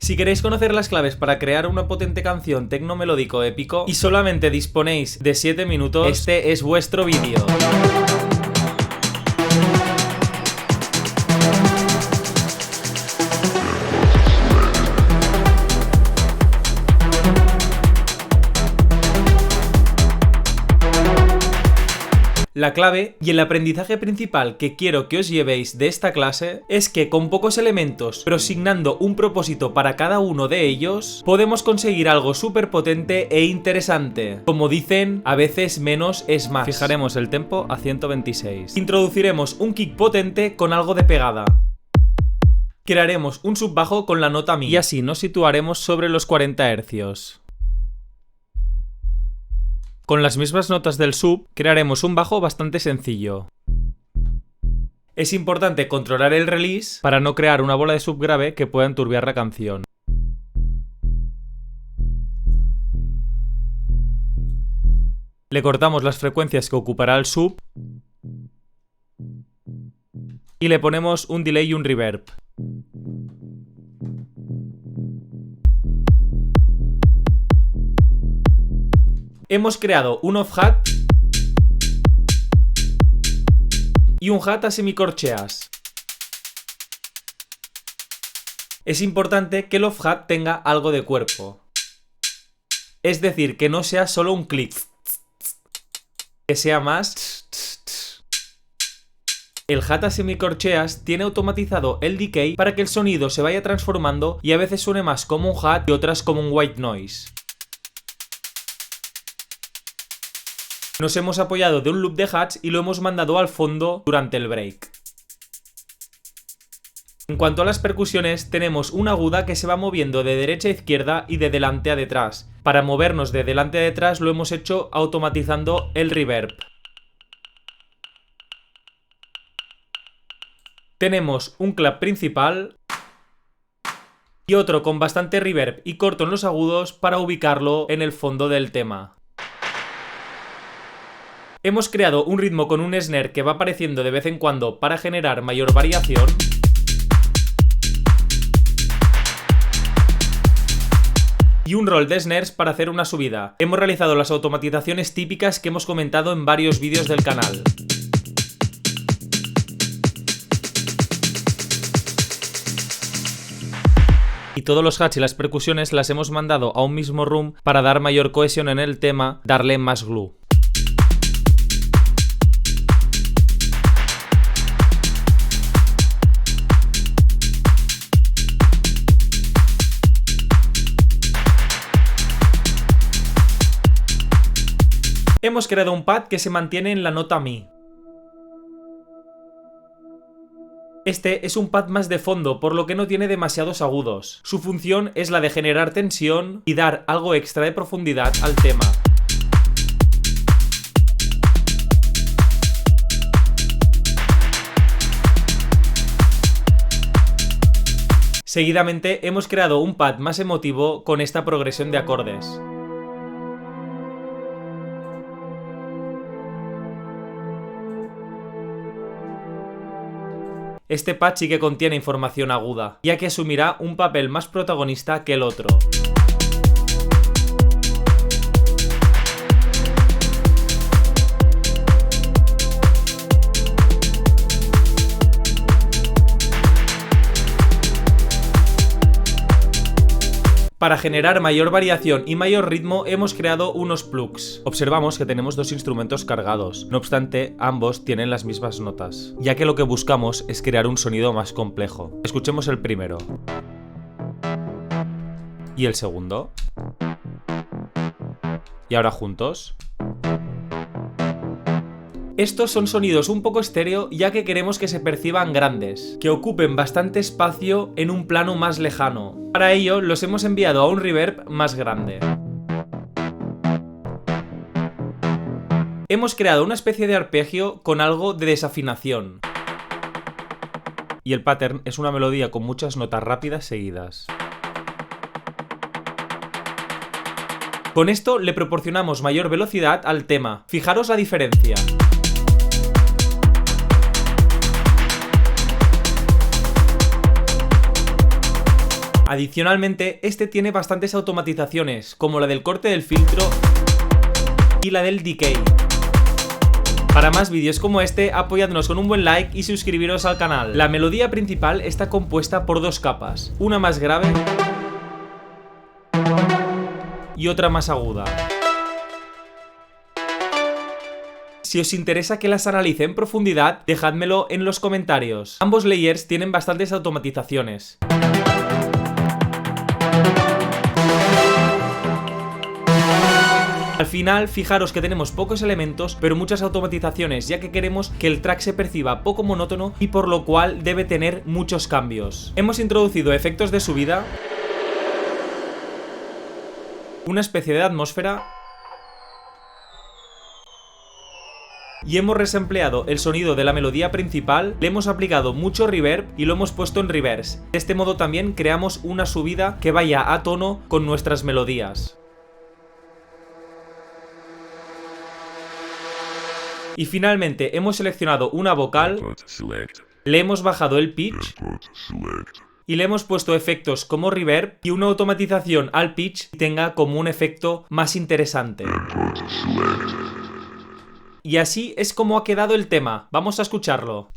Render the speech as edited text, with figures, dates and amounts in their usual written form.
Si queréis conocer las claves para crear una potente canción tecno melódico épico y solamente disponéis de 7 minutos, este es vuestro vídeo. La clave y el aprendizaje principal que quiero que os llevéis de esta clase es que con pocos elementos, pero asignando un propósito para cada uno de ellos, podemos conseguir algo súper potente e interesante. Como dicen, a veces menos es más. Fijaremos el tempo a 126. Introduciremos un kick potente con algo de pegada. Crearemos un subbajo con la nota mi y así nos situaremos sobre los 40 Hz. Con las mismas notas del sub, crearemos un bajo bastante sencillo. Es importante controlar el release para no crear una bola de sub grave que pueda enturbiar la canción. Le cortamos las frecuencias que ocupará el sub y le ponemos un delay y un reverb. Hemos creado un off-hat y un hat a semicorcheas. Es importante que el off-hat tenga algo de cuerpo. Es decir, que no sea solo un clic, que sea más. El hat a semicorcheas tiene automatizado el decay para que el sonido se vaya transformando y a veces suene más como un hat y otras como un white noise. Nos hemos apoyado de un loop de hats y lo hemos mandado al fondo durante el break. En cuanto a las percusiones, tenemos una aguda que se va moviendo de derecha a izquierda y de delante a detrás. Para movernos de delante a detrás lo hemos hecho automatizando el reverb. Tenemos un clap principal y otro con bastante reverb y corto en los agudos para ubicarlo en el fondo del tema. Hemos creado un ritmo con un snare que va apareciendo de vez en cuando para generar mayor variación. Y un roll de snares para hacer una subida. Hemos realizado las automatizaciones típicas que hemos comentado en varios vídeos del canal. Y todos los hats y las percusiones las hemos mandado a un mismo room para dar mayor cohesión en el tema, darle más glue. Hemos creado un pad que se mantiene en la nota mi. Este es un pad más de fondo, por lo que no tiene demasiados agudos. Su función es la de generar tensión y dar algo extra de profundidad al tema. Seguidamente hemos creado un pad más emotivo con esta progresión de acordes. Este pad sí que contiene información aguda, ya que asumirá un papel más protagonista que el otro. Para generar mayor variación y mayor ritmo hemos creado unos plugs. Observamos que tenemos dos instrumentos cargados, no obstante ambos tienen las mismas notas, ya que lo que buscamos es crear un sonido más complejo. Escuchemos el primero. Y el segundo. Y ahora juntos. Estos son sonidos un poco estéreo ya que queremos que se perciban grandes, que ocupen bastante espacio en un plano más lejano. Para ello los hemos enviado a un reverb más grande. Hemos creado una especie de arpegio con algo de desafinación. Y el pattern es una melodía con muchas notas rápidas seguidas. Con esto le proporcionamos mayor velocidad al tema. Fijaros la diferencia. Adicionalmente, este tiene bastantes automatizaciones, como la del corte del filtro y la del decay. Para más vídeos como este, apoyadnos con un buen like y suscribiros al canal. La melodía principal está compuesta por dos capas, una más grave y otra más aguda. Si os interesa que las analice en profundidad, dejádmelo en los comentarios. Ambos layers tienen bastantes automatizaciones. Al final, fijaros que tenemos pocos elementos, pero muchas automatizaciones, ya que queremos que el track se perciba poco monótono y por lo cual debe tener muchos cambios. Hemos introducido efectos de subida, una especie de atmósfera y hemos resampleado el sonido de la melodía principal, le hemos aplicado mucho reverb y lo hemos puesto en reverse. De este modo también creamos una subida que vaya a tono con nuestras melodías. Y finalmente hemos seleccionado una vocal, le hemos bajado el pitch y le hemos puesto efectos como reverb y una automatización al pitch que tenga como un efecto más interesante. Y así es como ha quedado el tema. Vamos a escucharlo.